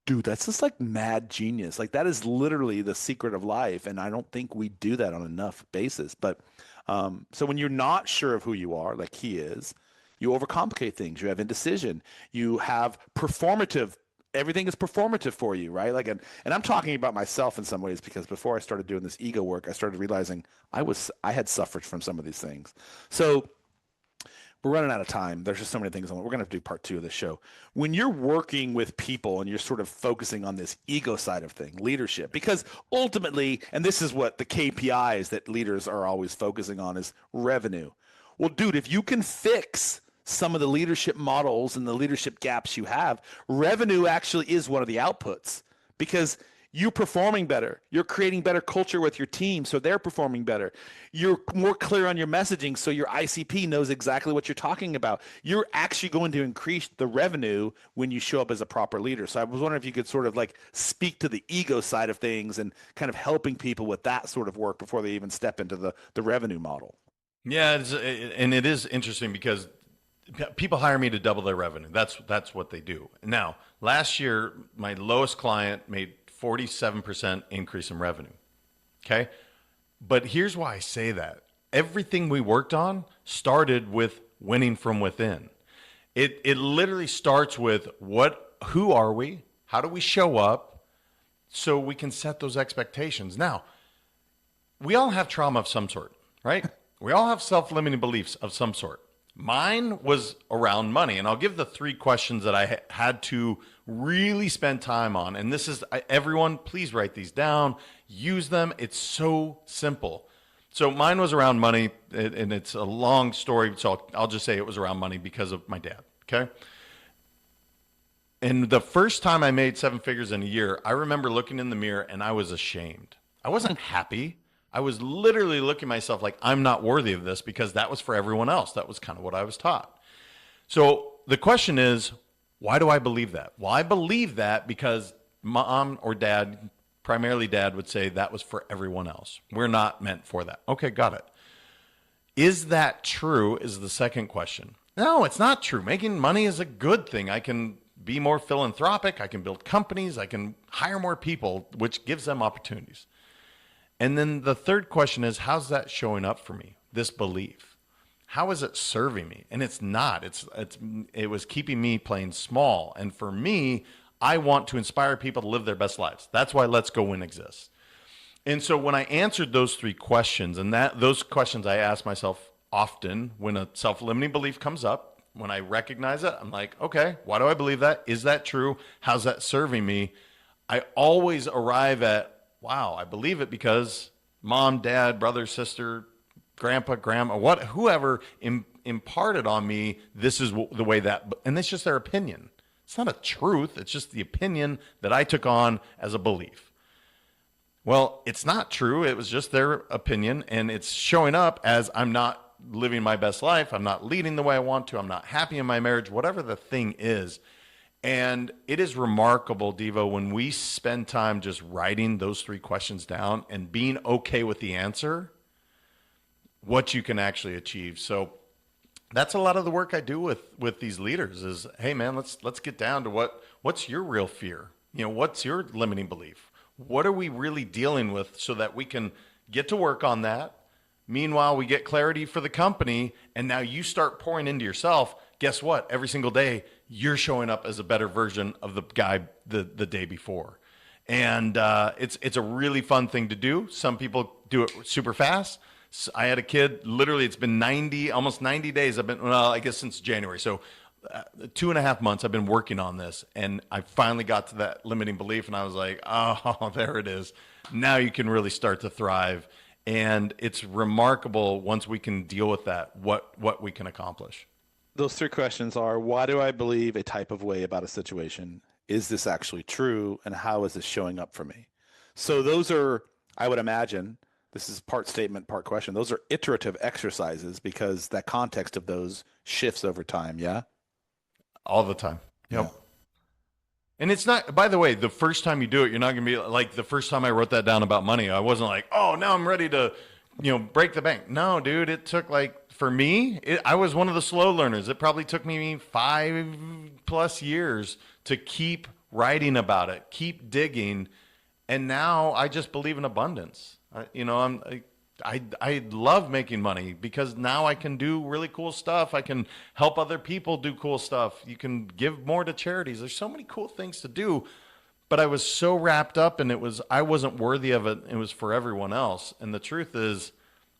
dude, that's just like mad genius. Like, that is literally the secret of life. And I don't think we do that on enough basis. But so when you're not sure of who you are, like he is, you overcomplicate things. You have indecision. You have performative. Everything is performative for you, right? Like, and I'm talking about myself in some ways because before I started doing this ego work, I started realizing I had suffered from some of these things. So we're running out of time. There's just so many things. We're going to have to do part 2 of this show. When you're working with people and you're sort of focusing on this ego side of thing, leadership, because ultimately, and this is what the KPIs that leaders are always focusing on is revenue. Well, dude, if you can fix some of the leadership models and the leadership gaps you have, revenue actually is one of the outputs because you're performing better. You're creating better culture with your team, so they're performing better. You're more clear on your messaging, so your ICP knows exactly what you're talking about. You're actually going to increase the revenue when you show up as a proper leader. So I was wondering if you could sort of like speak to the ego side of things and kind of helping people with that sort of work before they even step into the revenue model. Yeah, and it is interesting because people hire me to double their revenue. That's what they do. Now, last year, my lowest client made 47% increase in revenue. Okay. But here's why I say that. Everything we worked on started with winning from within. It literally starts with who are we? How do we show up so we can set those expectations? Now, we all have trauma of some sort, right? We all have self-limiting beliefs of some sort. Mine was around money, and I'll give the 3 questions that I had to really spend time on. And this is, everyone, please write these down, use them. It's so simple. So mine was around money, and it's a long story, so I'll just say it was around money because of my dad, okay? And the first time I made 7 figures in a year, I remember looking in the mirror, and I was ashamed. I wasn't happy. I was literally looking at myself like, I'm not worthy of this because that was for everyone else. That was kind of what I was taught. So the question is, why do I believe that? Well, I believe that because mom or dad, primarily dad, would say that was for everyone else. We're not meant for that. Okay, got it. Is that true is the second question. No, it's not true. Making money is a good thing. I can be more philanthropic. I can build companies. I can hire more people, which gives them opportunities. And then the third question is, how's that showing up for me? This belief. How is it serving me? And it's not. It was keeping me playing small. And for me, I want to inspire people to live their best lives. That's why Let's Go Win exists. And so when I answered those 3 questions, and those questions I ask myself often when a self-limiting belief comes up, when I recognize it, I'm like, okay, why do I believe that? Is that true? How's that serving me? I always arrive at, wow, I believe it because mom, dad, brother, sister, grandpa, grandma, whoever imparted on me, this is the way that, and it's just their opinion. It's not a truth. It's just the opinion that I took on as a belief. Well, it's not true. It was just their opinion, and it's showing up as I'm not living my best life. I'm not leading the way I want to. I'm not happy in my marriage, whatever the thing is. And it is remarkable, Devo, when we spend time just writing those 3 questions down and being okay with the answer, what you can actually achieve. So that's a lot of the work I do with these leaders is, hey man, let's get down to what's your real fear? What's your limiting belief? What are we really dealing with so that we can get to work on that? Meanwhile, we get clarity for the company, and now you start pouring into yourself. Guess what? Every single day, you're showing up as a better version of the guy the day before. And it's a really fun thing to do. Some people do it super fast. I had a kid, literally, it's been almost 90 days. I guess since January. So 2.5 months I've been working on this, and I finally got to that limiting belief, and I was like, oh, there it is. Now you can really start to thrive. And it's remarkable once we can deal with that, what we can accomplish. Those 3 questions are, why do I believe a type of way about a situation? Is this actually true? And how is this showing up for me? So those are, I would imagine, this is part statement, part question. Those are iterative exercises because that context of those shifts over time. Yeah. All the time. Yep. Yeah. And it's not, by the way, the first time you do it, you're not going to be like the first time I wrote that down about money. I wasn't like, oh, now I'm ready to, break the bank. No, dude, it took for me, I was one of the slow learners. It probably took me 5+ years to keep writing about it, keep digging. And now I just believe in abundance. I love making money because now I can do really cool stuff. I can help other people do cool stuff. You can give more to charities. There's so many cool things to do, but I was so wrapped up and I wasn't worthy of it. It was for everyone else. And the truth is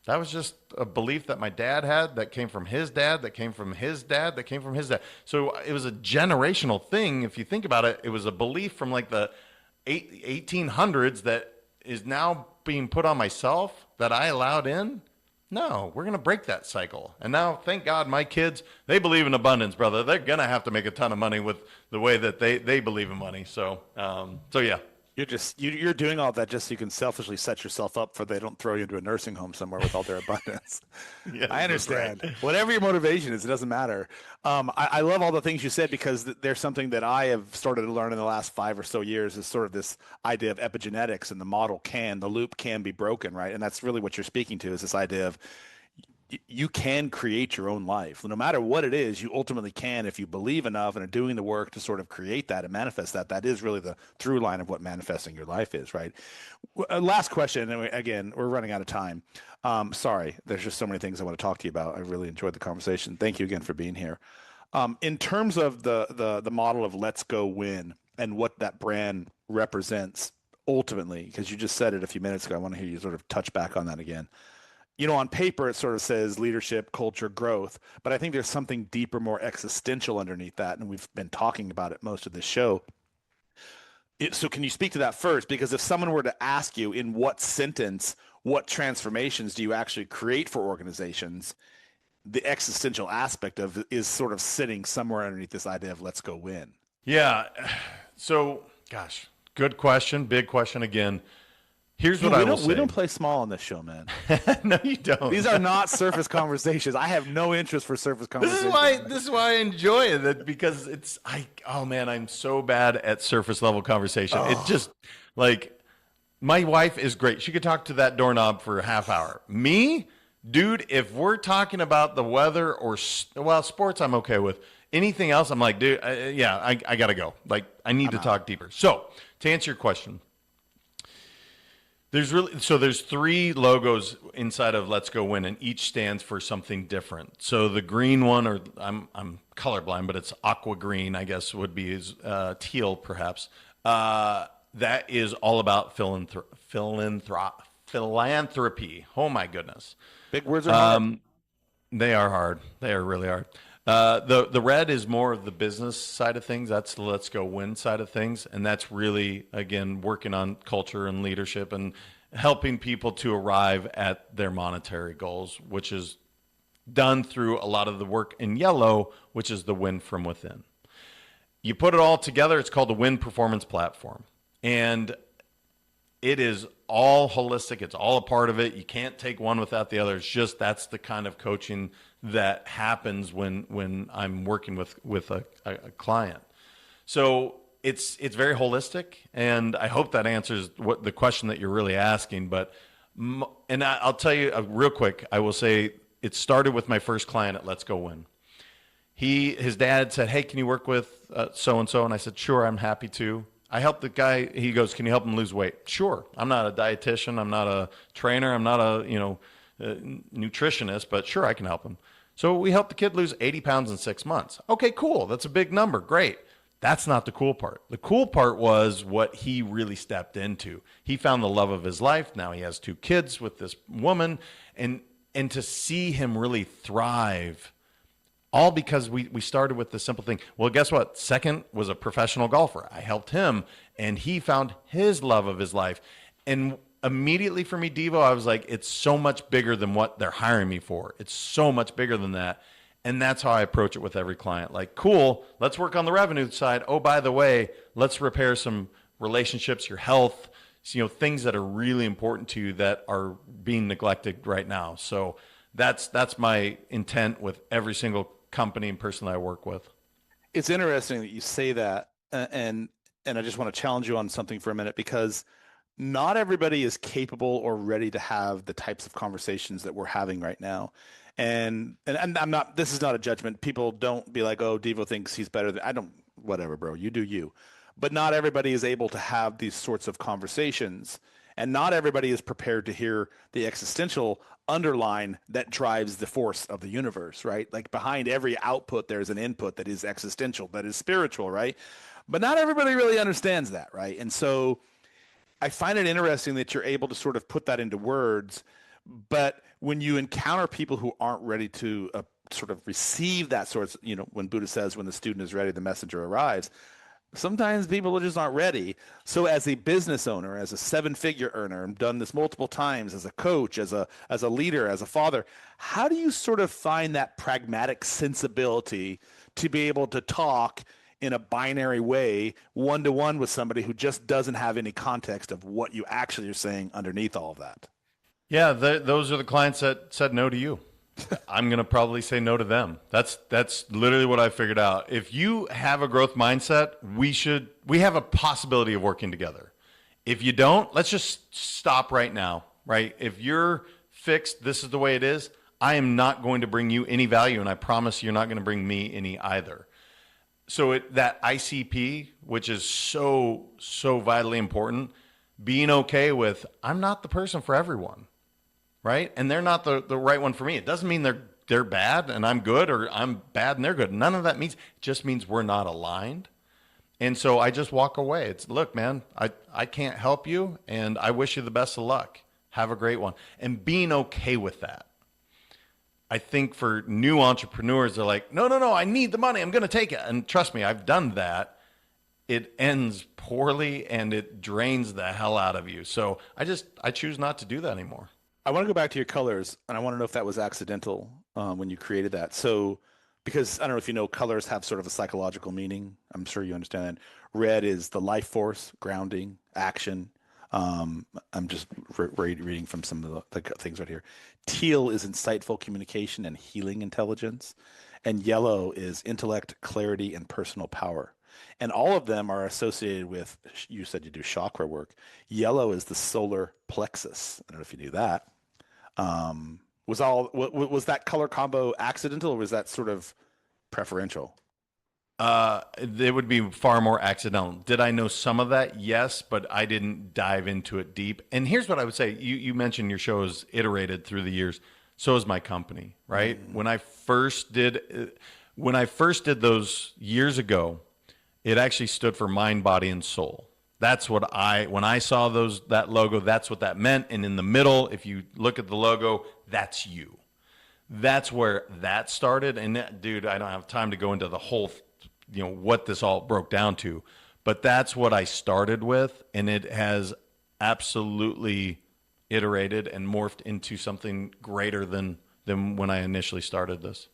that was just a belief that my dad had that came from his dad, that came from his dad, that came from his dad. So it was a generational thing. If you think about it, it was a belief from like the 1800s that is now being put on myself that I allowed in. No, we're going to break that cycle. And now, thank God, my kids, they believe in abundance, brother. They're going to have to make a ton of money with the way that they believe in money. So yeah. You're doing all that just so you can selfishly set yourself up for they don't throw you into a nursing home somewhere with all their abundance. Yes, I understand. right. Whatever your motivation is, it doesn't matter. I love all the things you said because there's something that I have started to learn in the last 5 or so years is sort of this idea of epigenetics, and the loop can be broken, right? And that's really what you're speaking to is this idea of you can create your own life. No matter what it is, you ultimately can if you believe enough and are doing the work to sort of create that and manifest that. That is really the through line of what manifesting your life is, right? Last question, and again, we're running out of time. Sorry, there's just so many things I want to talk to you about. I really enjoyed the conversation. Thank you again for being here. In terms of the model of Let's Go Win and what that brand represents ultimately, because you just said it a few minutes ago, I want to hear you sort of touch back on that again. On paper, it sort of says leadership, culture, growth, but I think there's something deeper, more existential underneath that, and we've been talking about it most of this show. So can you speak to that first? Because if someone were to ask you in what sentence, what transformations do you actually create for organizations, the existential aspect of it is sort of sitting somewhere underneath this idea of let's go win. Yeah. So, gosh, good question. Big question again. Here's what I will say. We don't play small on this show, man. No, you don't. These are not surface conversations. I have no interest for surface conversations. This is why I enjoy it, because I'm so bad at surface level conversation. Oh. It just like my wife is great. She could talk to that doorknob for a half hour. Me, dude, if we're talking about the weather or sports, I'm okay with. Anything else, I'm like, dude, I gotta go. Like, I need to talk deeper. So, to answer your question. There's 3 logos inside of Let's Go Win, and each stands for something different. So the green one, or I'm colorblind, but it's aqua green, I guess would be teal perhaps. That is all about philanthropy. Oh my goodness. Big words are hard. They are hard. They are really hard. The red is more of the business side of things. That's the let's go win side of things. And that's really, again, working on culture and leadership and helping people to arrive at their monetary goals, which is done through a lot of the work in yellow, which is the win from within. You put it all together, it's called the Win Performance Platform. And it is all holistic. It's all a part of it. You can't take one without the other. It's just that's the kind of coaching that happens when I'm working with a client. So it's very holistic, and I hope that answers what the question that you're really asking. But I'll tell you real quick. I will say it started with my first client at Let's Go Win. His dad said, "Hey, can you work with so and so?" And I said, "Sure, I'm happy to." I helped the guy. He goes, "Can you help him lose weight?" Sure. I'm not a dietitian. I'm not a trainer. I'm not a nutritionist, but sure, I can help him. So we helped the kid lose 80 pounds in 6 months. Okay, cool. That's a big number. Great. That's not the cool part. The cool part was what he really stepped into. He found the love of his life. Now he has 2 kids with this woman, and to see him really thrive, all because we started with the simple thing. Well, guess what? Second was a professional golfer. I helped him, and he found his love of his life. And immediately for me, Devo, I was like, it's so much bigger than what they're hiring me for. It's so much bigger than that. And that's how I approach it with every client. Like, cool, let's work on the revenue side. Oh, by the way, let's repair some relationships, your health, things that are really important to you that are being neglected right now. So that's my intent with every single company and person that I work with. It's interesting that you say that, and I just want to challenge you on something for a minute, because not everybody is capable or ready to have the types of conversations that we're having right now. And I'm not, this is not a judgment. People don't be like, "Oh, Devo thinks he's better than," whatever, bro, you do you. But not everybody is able to have these sorts of conversations. And not everybody is prepared to hear the existential underline that drives the force of the universe, right? Like behind every output, there's an input that is existential, that is spiritual, right? But not everybody really understands that, right? And so I find it interesting that you're able to sort of put that into words. But when you encounter people who aren't ready to sort of receive that sort of, when Buddha says, when the student is ready, the messenger arrives, sometimes people just aren't ready. So as a business owner, as a 7-figure earner, I've done this multiple times, as a coach, as a leader, as a father, how do you sort of find that pragmatic sensibility to be able to talk in a binary way, one-to-one with somebody who just doesn't have any context of what you actually are saying underneath all of that? Yeah, those are the clients that said no to you. I'm going to probably say no to them. That's literally what I figured out. If you have a growth mindset, we have a possibility of working together. If you don't, let's just stop right now, right? If you're fixed, this is the way it is, I am not going to bring you any value, and I promise you're not going to bring me any either. So that ICP, which is so vitally important, being okay with, I'm not the person for everyone. Right? And they're not the right one for me. It doesn't mean they're bad and I'm good, or I'm bad and they're good. None of that means, it just means we're not aligned. And so I just walk away. It's, look, man, I can't help you, and I wish you the best of luck. Have a great one. And being okay with that. I think for new entrepreneurs, they're like, no, I need the money. I'm going to take it. And trust me, I've done that. It ends poorly and it drains the hell out of you. So I choose not to do that anymore. I want to go back to your colors, and I want to know if that was accidental when you created that. So, because I don't know if you know, colors have sort of a psychological meaning. I'm sure you understand that. Red is the life force, grounding, action. I'm just reading from some of the things right here. Teal is insightful communication and healing intelligence. And yellow is intellect, clarity, and personal power. And all of them are associated with, you said you do chakra work. Yellow is the solar plexus. I don't know if you knew that. Was that color combo accidental, or was that sort of preferential? It would be far more accidental. Did I know some of that? Yes, but I didn't dive into it deep. And here's what I would say. You mentioned your show is iterated through the years. So is my company, right? Mm-hmm. When I first did those years ago, it actually stood for mind, body, and soul. That's what when I saw that logo, that's what that meant. And in the middle, if you look at the logo, that's you. that's where that started. And that, dude, I don't have time to go into the whole, what this all broke down to, but that's what I started with. And it has absolutely iterated and morphed into something greater than when I initially started this.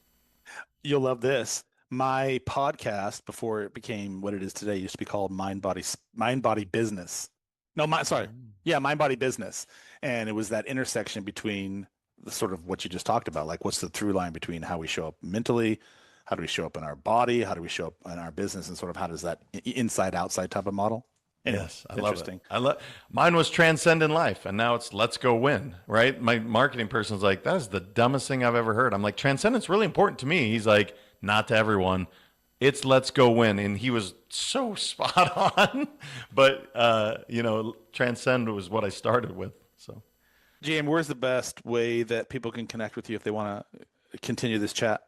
You'll love this. My podcast, before it became what it is today, used to be called Mind Body Business. No, Mind Body Business. And it was that intersection between the sort of what you just talked about, like what's the through line between how we show up mentally, how do we show up in our body, how do we show up in our business, and sort of how does that inside outside type of model. Anyway, yes, I love it. Mine was transcendent life, and now it's let's go win. Right? My marketing person's like, that is the dumbest thing I've ever heard. I'm like, transcendent's really important to me. He's like, not to everyone. It's let's go win, and he was so spot on. But transcend was what I started with. So, JM, where's the best way that people can connect with you if they want to continue this chat?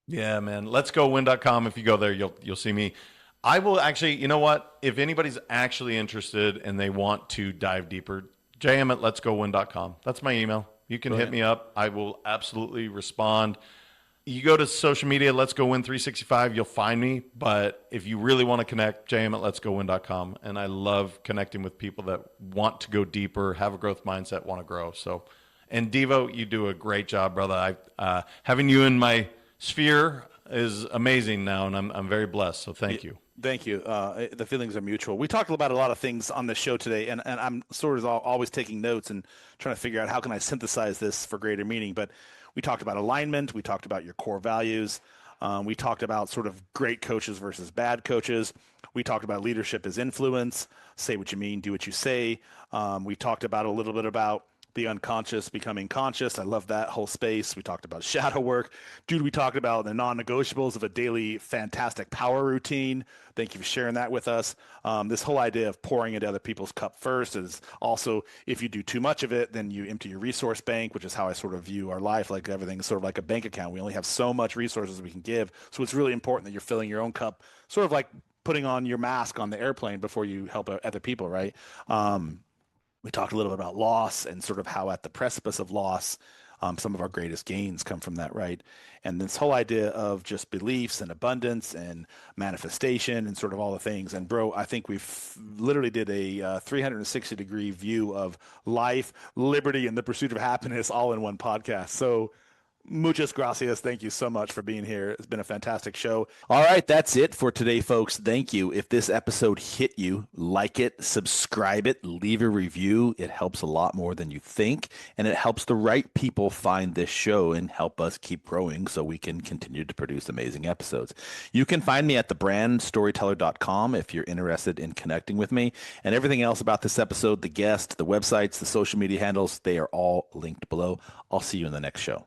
Yeah, man. Let's go win.com. If you go there, you'll see me. I will actually, you know what? If anybody's actually interested and they want to dive deeper, jm at letsgowin.com. That's my email. You can hit me up. I will absolutely respond. You go to social media, Let's Go Win 365, you'll find me. But if you really want to connect, jm at letsgowin.com. And I love connecting with people that want to go deeper, have a growth mindset, want to grow. So, and Devo, you do a great job, brother. Having you in my sphere is amazing now, and I'm very blessed. So thank you. Thank you. The feelings are mutual. We talked about a lot of things on the show today, and I'm sort of always taking notes and trying to figure out how can I synthesize this for greater meaning. But we talked about alignment. We talked about your core values. We talked about sort of great coaches versus bad coaches. We talked about leadership as influence. Say what you mean, do what you say. We talked about a little bit about the unconscious becoming conscious. I love that whole space. We talked about shadow work. Dude, we talked about the non-negotiables of a daily fantastic power routine. Thank you for sharing that with us. This whole idea of pouring into other people's cup first is also, if you do too much of it, then you empty your resource bank, which is how I sort of view our life. Like everything is sort of like a bank account. We only have so much resources we can give. So it's really important that you're filling your own cup, sort of like putting on your mask on the airplane before you help other people, right? We talked a little bit about loss and sort of how at the precipice of loss, some of our greatest gains come from that, right? And this whole idea of just beliefs and abundance and manifestation and sort of all the things. And bro, I think we've literally did a 360-degree view of life, liberty, and the pursuit of happiness all in one podcast. So muchas gracias. Thank you so much for being here. It's been a fantastic show. All right, that's it for today, folks. Thank you. If this episode hit you, like it, subscribe it, leave a review. It helps a lot more than you think, and it helps the right people find this show and help us keep growing so we can continue to produce amazing episodes. You can find me at thebrandstoryteller.com if you're interested in connecting with me, and everything else about this episode, the guest, the websites, the social media handles, they are all linked below. I'll see you in the next show.